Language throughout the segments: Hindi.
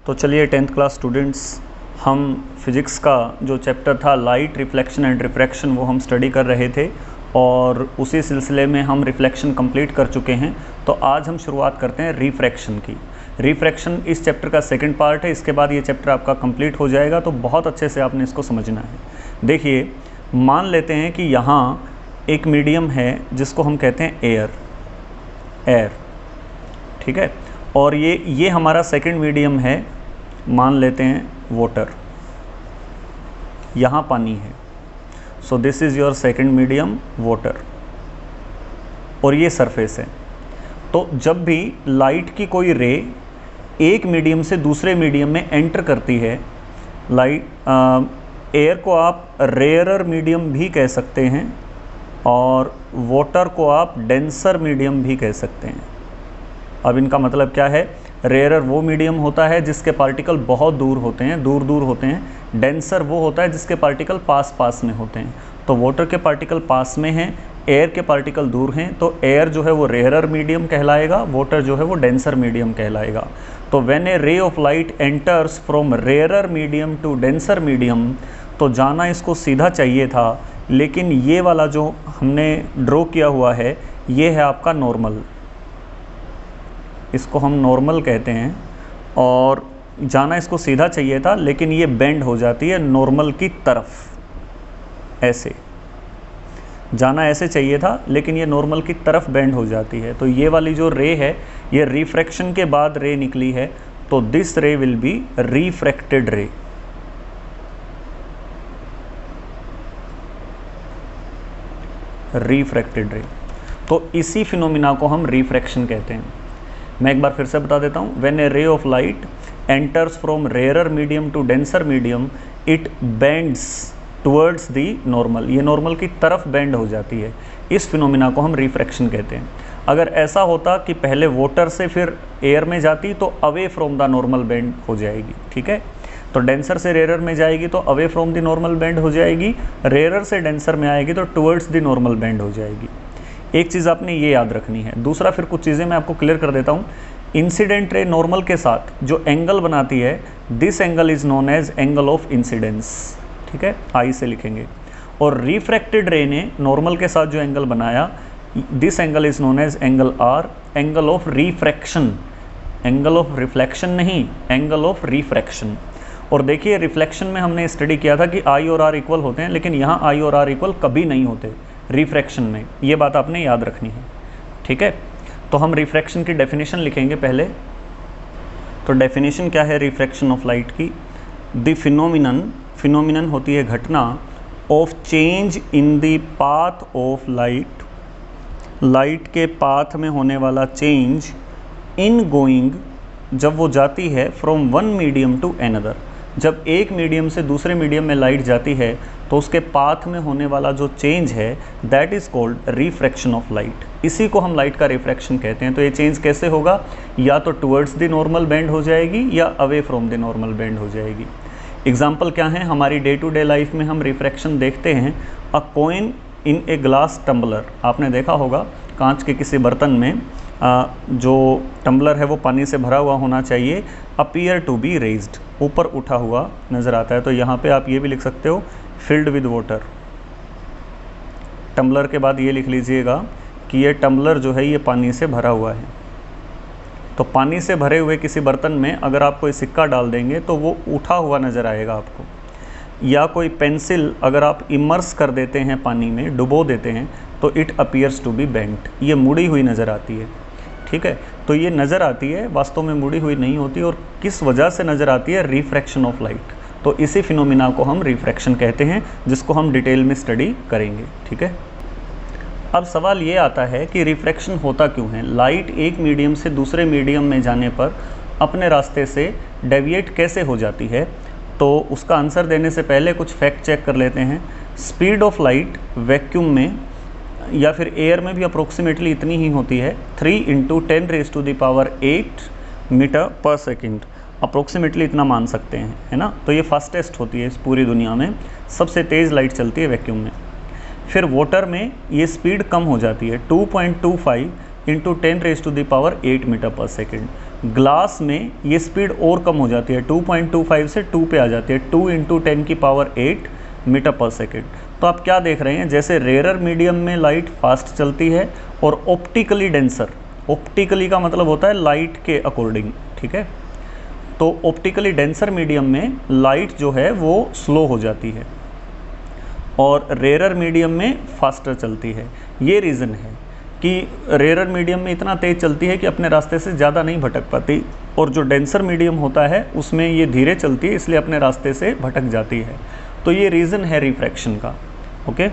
तो चलिए 10th क्लास स्टूडेंट्स, हम फिज़िक्स का जो चैप्टर था लाइट, रिफ्लेक्शन एंड रिफ्रैक्शन वो हम स्टडी कर रहे थे और उसी सिलसिले में हम रिफ्लेक्शन कंप्लीट कर चुके हैं। तो आज हम शुरुआत करते हैं रिफ्रैक्शन की। रिफ्रैक्शन इस चैप्टर का सेकंड पार्ट है। इसके बाद ये चैप्टर आपका कंप्लीट हो जाएगा, तो बहुत अच्छे से आपने इसको समझना है। देखिए, मान लेते हैं कि यहाँ एक मीडियम है जिसको हम कहते हैं एयर, ठीक है, और ये हमारा सेकंड मीडियम है, मान लेते हैं वाटर। यहाँ पानी है, so this is your second medium water, और ये सरफेस है। तो जब भी लाइट की कोई रे एक मीडियम से दूसरे मीडियम में एंटर करती है, एयर को आप रेयरर मीडियम भी कह सकते हैं और वाटर को आप डेंसर मीडियम भी कह सकते हैं। अब इनका मतलब क्या है? रेयरर वो मीडियम होता है जिसके पार्टिकल बहुत दूर होते हैं, दूर होते हैं। डेंसर वो होता है जिसके पार्टिकल पास में होते हैं। तो वाटर के पार्टिकल पास में हैं, एयर के पार्टिकल दूर हैं, तो एयर जो है वो रेयरर मीडियम कहलाएगा, वाटर जो है वो डेंसर मीडियम कहलाएगा। तो when a ray of light enters from rarer medium to denser medium, तो जाना इसको सीधा चाहिए था, लेकिन ये वाला जो हमने ड्रॉ किया हुआ है ये है आपका नॉर्मल, इसको हम नॉर्मल कहते हैं, और जाना इसको सीधा चाहिए था लेकिन ये बेंड हो जाती है नॉर्मल की तरफ। ऐसे जाना ऐसे चाहिए था लेकिन ये नॉर्मल की तरफ बेंड हो जाती है। तो ये वाली जो रे है ये रिफ्रैक्शन के बाद रे निकली है, तो दिस रे विल बी रिफ्रैक्टेड रे। रिफ्रैक्टेड रे, तो इसी फिनोमिना को हम रिफ्रैक्शन कहते हैं। मैं एक बार फिर से बता देता हूँ। When a ray of light enters from rarer medium to denser medium, it bends towards the normal, ये नॉर्मल की तरफ बेंड हो जाती है। इस फिनोमिना को हम रिफ्रैक्शन कहते हैं। अगर ऐसा होता कि पहले वाटर से फिर एयर में जाती तो away from the normal bend हो जाएगी, ठीक है। तो डेंसर से रेयरर में जाएगी तो away from the normal bend हो जाएगी, रेयरर से डेंसर में आएगी तो टुवर्ड्स द नॉर्मल बेंड हो जाएगी। एक चीज़ आपने ये याद रखनी है। दूसरा, फिर कुछ चीज़ें मैं आपको क्लियर कर देता हूँ। इंसिडेंट रे नॉर्मल के साथ जो एंगल बनाती है, this angle is known as angle of incidence, ठीक है, आई से लिखेंगे। और रिफ्रैक्टेड रे ने नॉर्मल के साथ जो एंगल बनाया, this angle is known as angle r, angle of refraction, angle of reflection नहीं, एंगल ऑफ रिफ्रैक्शन। और देखिए, रिफ्लेक्शन में हमने स्टडी किया था कि आई और आर इक्वल होते हैं, लेकिन यहाँ आई और आर इक्वल कभी नहीं होते रिफ्रैक्शन में। ये बात आपने याद रखनी है, ठीक है। तो हम रिफ्रैक्शन की डेफिनेशन लिखेंगे पहले। तो डेफिनेशन क्या है रिफ्रैक्शन ऑफ लाइट की? द फिनोमिनन होती है घटना of change in the path of light, light के पाथ में होने वाला चेंज इन गोइंग, जब वो जाती है from one medium to another, जब एक मीडियम से दूसरे मीडियम में लाइट जाती है तो उसके पाथ में होने वाला जो चेंज है that is called refraction of light. इसी को हम लाइट का रिफ्रैक्शन कहते हैं। तो ये चेंज कैसे होगा? या तो टुवर्ड्स द नॉर्मल बेंड हो जाएगी या away from the normal bend हो जाएगी। एग्जाम्पल क्या है? हमारी डे टू डे लाइफ में हम रिफ्रैक्शन देखते हैं। A coin in a glass tumbler, आपने देखा होगा कांच के किसी बर्तन में जो टम्बलर है वो पानी से भरा हुआ होना चाहिए, अपीयर टू बी रेज्ड, ऊपर उठा हुआ नज़र आता है। तो यहाँ पे आप ये भी लिख सकते हो फिल्ड विद वाटर। टम्बलर के बाद ये लिख लीजिएगा कि ये टम्बलर जो है ये पानी से भरा हुआ है। तो पानी से भरे हुए किसी बर्तन में अगर आप कोई सिक्का डाल देंगे तो वो उठा हुआ नज़र आएगा आपको। या कोई पेंसिल अगर आप इमर्स कर देते हैं पानी में, डुबो देते हैं, तो it appears to be bent, ये मुड़ी हुई नज़र आती है, ठीक है। तो ये नज़र आती है, वास्तव में मुड़ी हुई नहीं होती। और किस वजह से नज़र आती है? Refraction of light. तो इसी फिनोमिना को हम रिफ्रैक्शन कहते हैं, जिसको हम डिटेल में स्टडी करेंगे, ठीक है। अब सवाल ये आता है कि रिफ्रैक्शन होता क्यों है? लाइट एक मीडियम से दूसरे मीडियम में जाने पर अपने रास्ते से डेविएट कैसे हो जाती है? तो उसका आंसर देने से पहले कुछ फैक्ट चेक कर लेते हैं। स्पीड ऑफ लाइट वैक्यूम में या फिर एयर में भी अप्रोक्सीमेटली इतनी ही होती है, 3 × 10⁸ मीटर पर सेकेंड, अप्रोक्सीमेटली इतना मान सकते हैं, है ना। तो ये फास्टेस्ट होती है इस पूरी दुनिया में, सबसे तेज़ लाइट चलती है वैक्यूम में। फिर वाटर में ये स्पीड कम हो जाती है, 2.25 × 10⁸ मीटर पर सेकेंड। ग्लास में ये स्पीड और कम हो जाती है, 2.25 से 2 पे आ जाती है, 2 × 10⁸ मीटर पर सेकेंड। तो आप क्या देख रहे हैं, जैसे रेयर मीडियम में लाइट फास्ट चलती है और ऑप्टिकली डेंसर, ऑप्टिकली का मतलब होता है लाइट के अकॉर्डिंग, ठीक है, तो ऑप्टिकली डेंसर मीडियम में लाइट जो है वो स्लो हो जाती है और रेयर मीडियम में फास्टर चलती है। ये रीज़न है कि रेयर मीडियम में इतना तेज़ चलती है कि अपने रास्ते से ज़्यादा नहीं भटक पाती, और जो डेंसर मीडियम होता है उसमें ये धीरे चलती है, इसलिए अपने रास्ते से भटक जाती है। तो ये रीज़न है रिफ्रैक्शन का। ओके,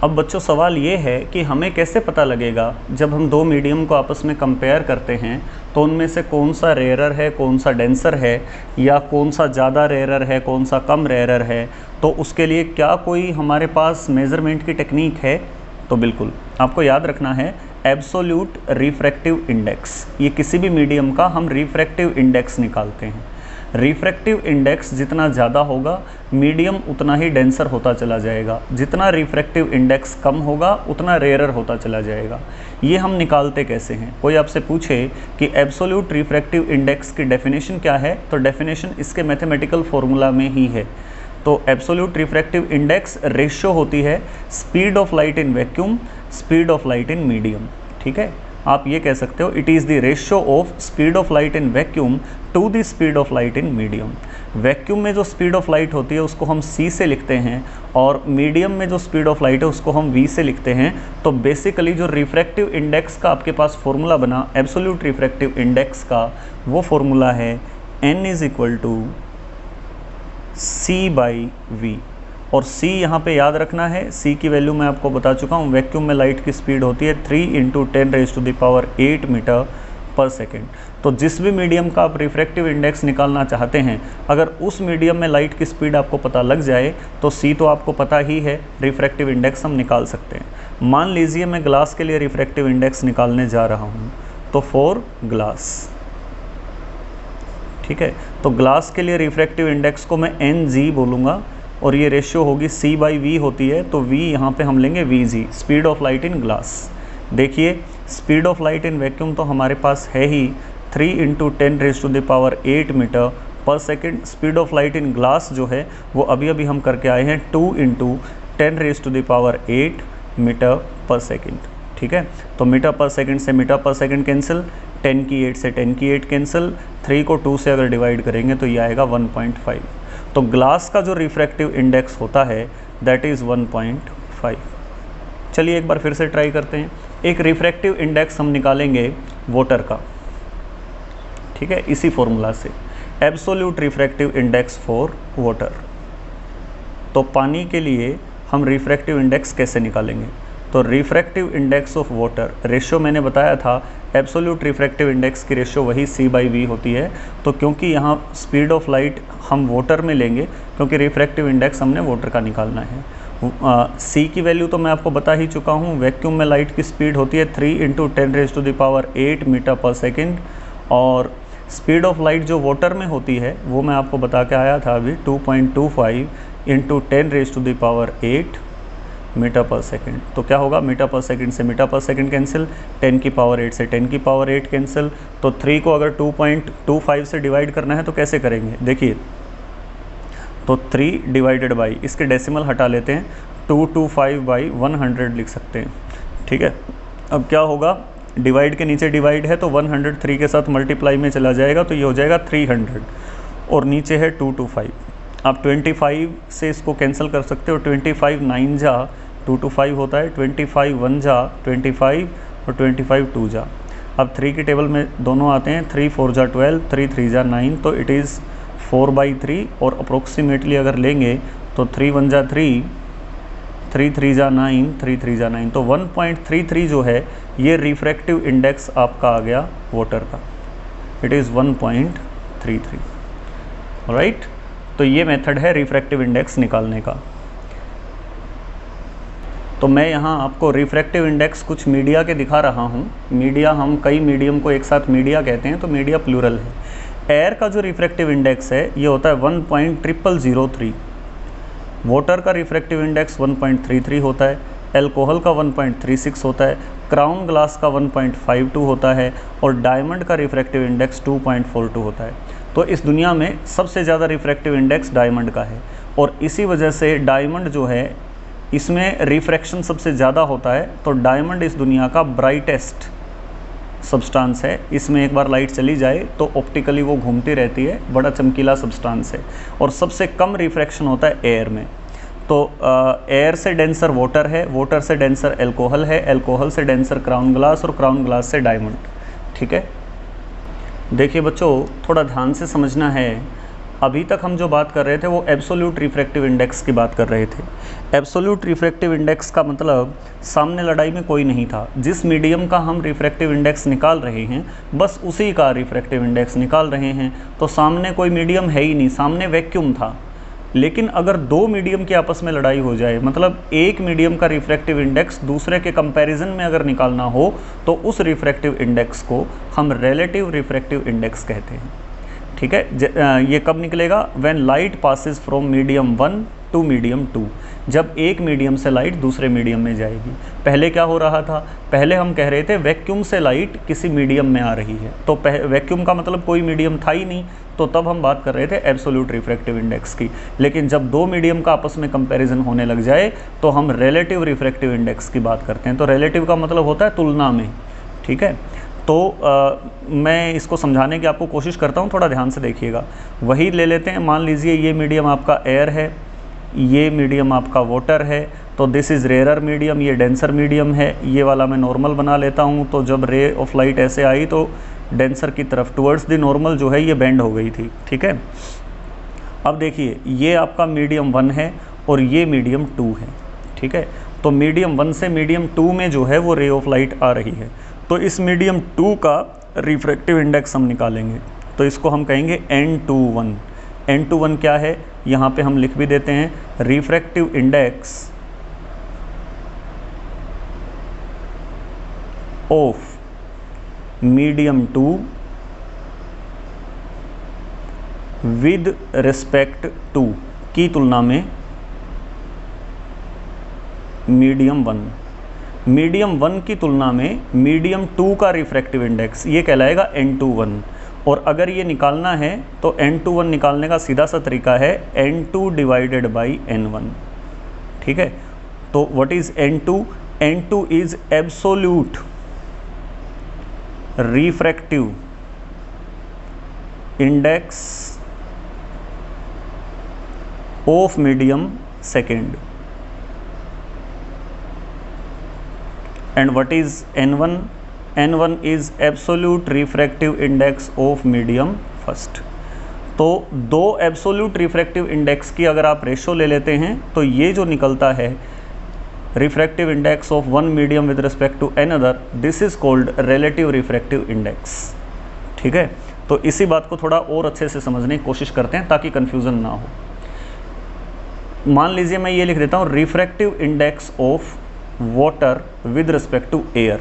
अब बच्चों सवाल ये है कि हमें कैसे पता लगेगा जब हम दो मीडियम को आपस में कंपेयर करते हैं तो उनमें से कौन सा रेयर है, कौन सा डेंसर है, या कौन सा ज़्यादा रेयर है, कौन सा कम रेयर है। तो उसके लिए क्या कोई हमारे पास मेज़रमेंट की टेक्निक है? तो बिल्कुल, आपको याद रखना है एब्सोल्यूट रिफ्रैक्टिव इंडेक्स। ये किसी भी मीडियम का हम रिफ्रैक्टिव इंडेक्स निकालते हैं। रिफ्रैक्टिव इंडेक्स जितना ज़्यादा होगा मीडियम उतना ही डेंसर होता चला जाएगा, जितना रिफ्रैक्टिव इंडेक्स कम होगा उतना रेयरर होता चला जाएगा। ये हम निकालते कैसे हैं? कोई आपसे पूछे कि एब्सोल्यूट रिफ्रैक्टिव इंडेक्स की डेफिनेशन क्या है, तो डेफिनेशन इसके मैथमेटिकल फॉर्मूला में ही है। तो एब्सोल्यूट रिफ्रैक्टिव इंडेक्स रेशियो होती है speed of light in vacuum, speed of light in medium, ठीक है। आप ये कह सकते हो it is the ratio of speed of light in vacuum to the speed of light in medium. Vacuum में जो स्पीड ऑफ लाइट होती है उसको हम c से लिखते हैं, और मीडियम में जो स्पीड ऑफ लाइट है उसको हम v से लिखते हैं। तो बेसिकली जो रिफ्रैक्टिव इंडेक्स का आपके पास फॉर्मूला बना एब्सोल्यूट रिफ्रैक्टिव इंडेक्स का, वो फॉर्मूला है n = c/v। और c यहाँ पे याद रखना है, c की वैल्यू मैं आपको बता चुका हूँ। वैक्यूम में लाइट की स्पीड होती है 3 × 10⁸ मीटर पर सेकेंड। तो जिस भी मीडियम का आप रिफ्रैक्टिव इंडेक्स निकालना चाहते हैं, अगर उस मीडियम में लाइट की स्पीड आपको पता लग जाए तो c तो आपको पता ही है, रिफ्रैक्टिव इंडेक्स हम निकाल सकते हैं। मान लीजिए मैं ग्लास के लिए रिफ्रैक्टिव इंडेक्स निकालने जा रहा हूँ, तो फॉर ग्लास, ठीक है, तो ग्लास के लिए रिफ्रैक्टिव इंडेक्स को मैं Ng बोलूँगा, और ये रेशियो होगी c/v होती है, तो v यहाँ पे हम लेंगे Vg, speed of light in glass. देखिए speed of light in vacuum तो हमारे पास है ही 3 × 10⁸ metre per second. Speed of light in glass जो है वो अभी अभी हम करके आए हैं 2 × 10⁸ मीटर पर सेकेंड, ठीक है। तो मीटर पर सेकेंड से मीटर पर सेकेंड कैंसिल, 10 की 8 से 10 की 8 कैंसिल, 3 को 2 से अगर डिवाइड करेंगे तो ये आएगा 1.5। तो ग्लास का जो रिफ्रैक्टिव इंडेक्स होता है दैट इज़ 1.5। चलिए एक बार फिर से ट्राई करते हैं। एक रिफ्रैक्टिव इंडेक्स हम निकालेंगे वाटर का, ठीक है, इसी फॉर्मूला से absolute refractive index for water. तो पानी के लिए हम रिफ्रैक्टिव इंडेक्स कैसे निकालेंगे? तो refractive index of water, ratio मैंने बताया था एब्सोल्यूट रिफ्रैक्टिव इंडेक्स की रेशियो वही c/v होती है। तो क्योंकि यहाँ स्पीड ऑफ लाइट हम वाटर में लेंगे, क्योंकि रिफ्रैक्टिव इंडेक्स हमने वाटर का निकालना है। c की वैल्यू तो मैं आपको बता ही चुका हूँ। वैक्यूम में लाइट की स्पीड होती है 3 × 10⁸ मीटर पर सेकेंड, और स्पीड ऑफ लाइट जो वाटर में होती है वो मैं आपको बता के आया था अभी 2.25 × 10⁸ मीटर पर सेकेंड। तो क्या होगा, मीटर पर सेकेंड से मीटर पर सेकेंड कैंसिल, 10⁸ से 10⁸ कैंसिल। तो 3 को अगर 2.25 से डिवाइड करना है तो कैसे करेंगे? देखिए, तो 3 डिवाइडेड बाई, इसके डेसिमल हटा लेते हैं, 225/100 लिख सकते हैं, ठीक है। अब क्या होगा, डिवाइड के नीचे डिवाइड है तो 100 3 के साथ मल्टीप्लाई में चला जाएगा, तो ये हो जाएगा 300, और नीचे है 225। आप 25 से इसको कैंसिल कर सकते हो, 25 9 जा 225 होता है, 25 1 जा 25 और 25 2 जा। अब 3 की टेबल में दोनों आते हैं, 3 4 जा 12, 3 3 जा 9, तो इट इज़ 4/3। और अप्रोक्सीमेटली अगर लेंगे तो 3 1 जा 3, 3 3 जा 9, 3 3 जा 9, तो 1.33 जो है ये रिफ्रैक्टिव इंडेक्स आपका आ गया वाटर का, इट इज़ 1.33, राइट। तो ये मेथड है रिफ्रैक्टिव इंडेक्स निकालने का। तो मैं यहाँ आपको रिफ्रैक्टिव इंडेक्स कुछ मीडिया के दिखा रहा हूँ। मीडिया, हम कई मीडियम को एक साथ मीडिया कहते हैं, तो मीडिया प्लूरल है। एयर का जो रिफ्रैक्टिव इंडेक्स है ये होता है 1.0003। वाटर का रिफ्रैक्टिव इंडेक्स 1.33 होता है, एल्कोहल का 1.36 होता है, क्राउन ग्लास का 1.52 होता है और डायमंड का रिफ्रैक्टिव इंडेक्स 2.42 होता है। तो इस दुनिया में सबसे ज़्यादा रिफ्रैक्टिव इंडेक्स डायमंड का है और इसी वजह से डायमंड जो है इसमें रिफ्रैक्शन सबसे ज़्यादा होता है। तो डायमंड इस दुनिया का ब्राइटेस्ट सब्सटेंस है। इसमें एक बार लाइट चली जाए तो ऑप्टिकली वो घूमती रहती है, बड़ा चमकीला सब्सटेंस है। और सबसे कम रिफ्रैक्शन होता है एयर में। तो एयर से डेंसर वाटर है, वाटर से डेंसर एल्कोहल है, एल्कोहल से डेंसर क्राउन ग्लास और क्राउन ग्लास से डायमंड। ठीक है, देखिए बच्चों थोड़ा ध्यान से समझना है। अभी तक हम जो बात कर रहे थे वो एब्सोल्यूट रिफ्रैक्टिव इंडेक्स की बात कर रहे थे। एब्सोल्यूट रिफ्रैक्टिव इंडेक्स का मतलब सामने लड़ाई में कोई नहीं था। जिस मीडियम का हम रिफ्रैक्टिव इंडेक्स निकाल रहे हैं बस उसी का रिफ्रैक्टिव इंडेक्स निकाल रहे हैं। तो सामने कोई मीडियम है ही नहीं, सामने वैक्यूम था। लेकिन अगर दो मीडियम की आपस में लड़ाई हो जाए, मतलब एक मीडियम का रिफ्रैक्टिव इंडेक्स दूसरे के कंपैरिजन में अगर निकालना हो तो उस रिफ्रैक्टिव इंडेक्स को हम रिलेटिव रिफ्रैक्टिव इंडेक्स कहते हैं। ठीक है, ये कब निकलेगा? When light passes from medium 1 to medium 2, जब एक मीडियम से लाइट दूसरे मीडियम में जाएगी। पहले क्या हो रहा था? पहले हम कह रहे थे वैक्यूम से लाइट किसी मीडियम में आ रही है, तो वैक्यूम का मतलब कोई मीडियम था ही नहीं, तो तब हम बात कर रहे थे एब्सोल्यूट रिफ्रैक्टिव इंडेक्स की। लेकिन जब दो मीडियम का आपस में कंपैरिजन होने लग जाए तो हम रिलेटिव रिफ्रैक्टिव इंडेक्स की बात करते हैं। तो रिलेटिव का मतलब होता है तुलना में। ठीक है, तो मैं इसको समझाने की आपको कोशिश करता हूँ, थोड़ा ध्यान से देखिएगा। वही ले लेते हैं, मान लीजिए ये मीडियम आपका एयर है, ये मीडियम आपका वाटर है, तो दिस इज़ रेयरर मीडियम, ये डेंसर मीडियम है। ये वाला मैं नॉर्मल बना लेता हूँ। तो जब रे ऑफ लाइट ऐसे आई तो डेंसर की तरफ टुवर्ड्स द नॉर्मल जो है ये बेंड हो गई थी। ठीक है, अब देखिए ये आपका मीडियम 1 है और ये मीडियम 2 है। ठीक है, तो मीडियम 1 से मीडियम 2 में जो है वो रे ऑफ लाइट आ रही है। तो इस मीडियम 2 का रिफ्रैक्टिव इंडेक्स हम निकालेंगे, तो इसको हम कहेंगे N21। N21 क्या है? यहाँ पे हम लिख भी देते हैं, refractive index of medium 2 with respect to की तुलना में मीडियम 1। मीडियम 1 की तुलना में मीडियम 2 का रिफ्रैक्टिव इंडेक्स ये कहलाएगा N21। और अगर ये निकालना है तो N21 निकालने का सीधा सा तरीका है N2 डिवाइडेड बाई N1। ठीक है, तो what is N2? N2 is absolute refractive index of medium second. And what is N1? N1 is absolute refractive index of medium first। तो दो एब्सोल्यूट रिफ्रैक्टिव इंडेक्स की अगर आप रेशो ले लेते हैं तो ये जो निकलता है refractive index of one medium with respect to another, this is called relative refractive index. ठीक है, तो इसी बात को थोड़ा और अच्छे से समझने की कोशिश करते हैं ताकि कन्फ्यूज़न ना हो। मान लीजिए मैं ये लिख देता हूँ refractive index of water with respect to air.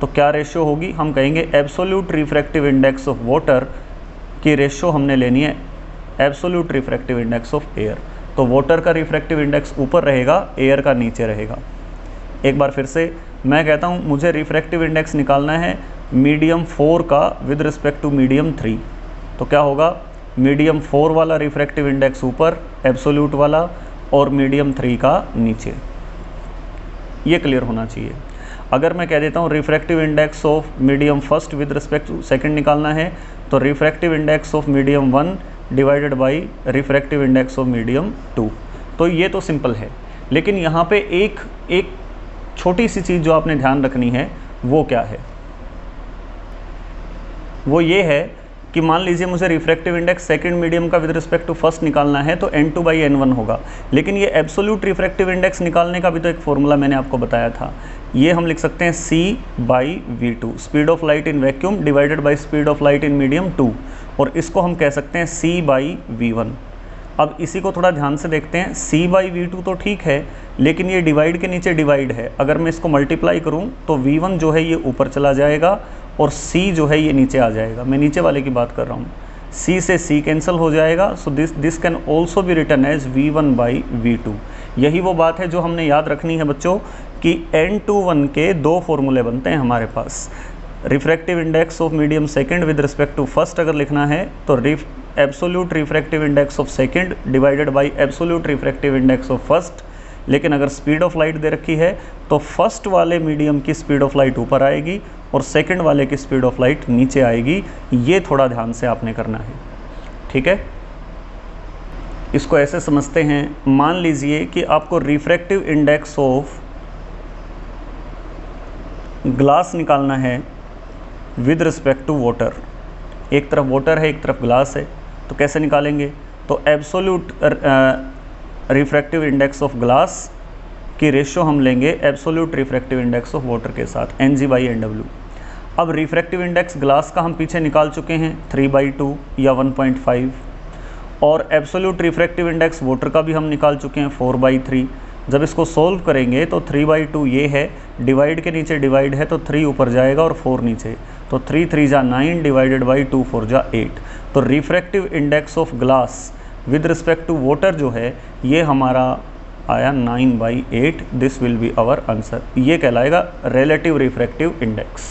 तो क्या रेशियो होगी? हम कहेंगे absolute refractive index of water की रेशियो हमने लेनी है absolute refractive index of air. तो वाटर का रिफ्रैक्टिव इंडेक्स ऊपर रहेगा, एयर का नीचे रहेगा। एक बार फिर से मैं कहता हूँ मुझे रिफ्रैक्टिव इंडेक्स निकालना है मीडियम 4 का विद रिस्पेक्ट टू मीडियम 3। तो क्या होगा? मीडियम 4 वाला रिफ्रैक्टिव इंडेक्स ऊपर एब्सोल्यूट वाला और मीडियम 3 का नीचे। ये क्लियर होना चाहिए। अगर मैं कह देता हूँ refractive index of medium first with respect to second निकालना है तो refractive index of medium 1 divided by refractive index of medium 2। तो ये तो सिंपल है, लेकिन यहाँ पे एक छोटी सी चीज़ जो आपने ध्यान रखनी है वो क्या है? वो ये है कि मान लीजिए मुझे रिफ्रैक्टिव इंडेक्स सेकंड मीडियम का विद रिस्पेक्ट टू फर्स्ट निकालना है तो N2 बाई N1 होगा। लेकिन ये एब्सोल्यूट रिफ्रैक्टिव इंडेक्स निकालने का भी तो एक फॉर्मूला मैंने आपको बताया था। ये हम लिख सकते हैं C by V2, speed of light in vacuum divided by speed of light in medium 2, और इसको हम कह सकते हैं C बाई V1। अब इसी को थोड़ा ध्यान से देखते हैं। C बाई V2 तो ठीक है, लेकिन ये डिवाइड के नीचे डिवाइड है। अगर मैं इसको मल्टीप्लाई करूँ तो V1 जो है ये ऊपर चला जाएगा और C जो है ये नीचे आ जाएगा। मैं नीचे वाले की बात कर रहा हूँ। C से C कैंसिल हो जाएगा, so this can also be written as V1/V2। यही वो बात है जो हमने याद रखनी है बच्चों कि N21 के दो फॉर्मूले बनते हैं हमारे पास। Refractive index of medium second with respect to first अगर लिखना है तो absolute refractive index of second divided by absolute refractive index of first. लेकिन अगर स्पीड ऑफ लाइट दे रखी है तो फर्स्ट वाले मीडियम की स्पीड ऑफ लाइट ऊपर आएगी और सेकंड वाले की स्पीड ऑफ लाइट नीचे आएगी। ये थोड़ा ध्यान से आपने करना है, ठीक है। इसको ऐसे समझते हैं, मान लीजिए कि आपको रिफ्रैक्टिव इंडेक्स ऑफ ग्लास निकालना है विद रिस्पेक्ट टू वाटर। एक तरफ वाटर है, एक तरफ ग्लास है, तो कैसे निकालेंगे? तो absolute refractive index of glass की रेशियो हम लेंगे absolute refractive index of water के साथ, Ng/Nw। अब रिफ्रैक्टिव इंडेक्स ग्लास का हम पीछे निकाल चुके हैं 3/2 या 1.5, और एब्सोल्यूट रिफ्रैक्टिव इंडेक्स वाटर का भी हम निकाल चुके हैं 4/3। जब इसको सोल्व करेंगे तो 3/2 ये है, डिवाइड के नीचे डिवाइड है तो 3 ऊपर जाएगा और 4 नीचे, तो 3 3 जा 9 डिवाइडेड बाई 2 4 जा 8। तो refractive index of glass with respect to water जो है ये हमारा आया 9/8। This will be our answer. ये कहलाएगा रिलेटिव रिफ्रैक्टिव इंडेक्स।